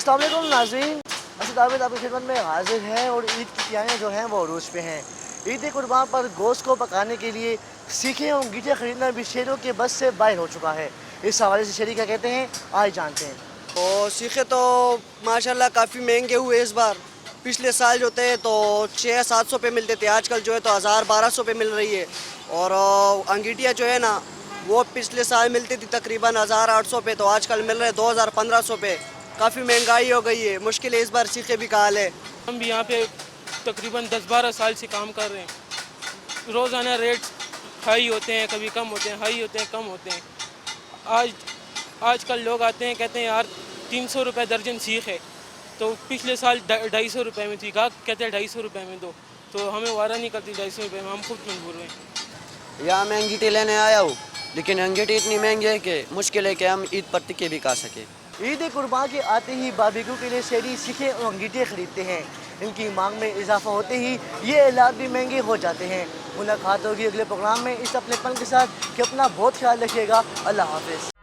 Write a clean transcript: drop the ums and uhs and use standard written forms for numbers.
अस्सलाम वालेकुम नाज़रीन, असद आबिद आपकी खिदमत में हाजिर है और ईद की तैयारियाँ जो हैं वो अरूज पे हैं। ईद कुर्बान पर गोश्त को पकाने के लिए सीखें और अंगीठियाँ खरीदना भी शेरों के बस से बाहर हो चुका है। इस हवाले से शेरी क्या कहते हैं, आइए जानते हैं। और सीखे तो माशाल्लाह काफ़ी महंगे हुए इस बार। पिछले साल जो थे तो 600-700 पे मिलते थे, आजकल जो है तो 1000-1200 पे मिल रही है। और अंगीठियाँ जो है ना वो पिछले साल मिलती थी तकरीबन 1800 पे, तो आजकल मिल रहे 2000-1500 पे। काफ़ी महंगाई हो गई है, मुश्किल है इस बार सीखे भी का हाल है। हम भी यहाँ पे तकरीबन 10-12 साल से काम कर रहे हैं। रोज़ाना रेट्स हाई होते हैं, कभी कम होते हैं, हाई होते हैं, कम होते हैं। आजकल लोग आते हैं कहते हैं यार 300 रुपये दर्जन सीख है, तो पिछले साल 250 रुपये में थी, कहा कहते हैं 250 रुपये में दो, तो हमें वारा नहीं करती 250 रुपये में, हम खुद मजबूर हैं। यहाँ मैं अंगीठी लेने आया हूँ, लेकिन अंगीठी इतनी महंगी है कि मुश्किल है कि हम ईद पर टिक्के भी खा सकें। ईद कुर्बान के आते ही बारबेक्यू के लिए शेरी सीखें और अंगीठियाँ खरीदते हैं। इनकी मांग में इजाफा होते ही ये आलात भी महंगे हो जाते हैं। मुलाकात होगी अगले प्रोग्राम में इस अपनेपन के साथ कि अपना बहुत ख्याल रखिएगा। अल्लाह हाफिज़।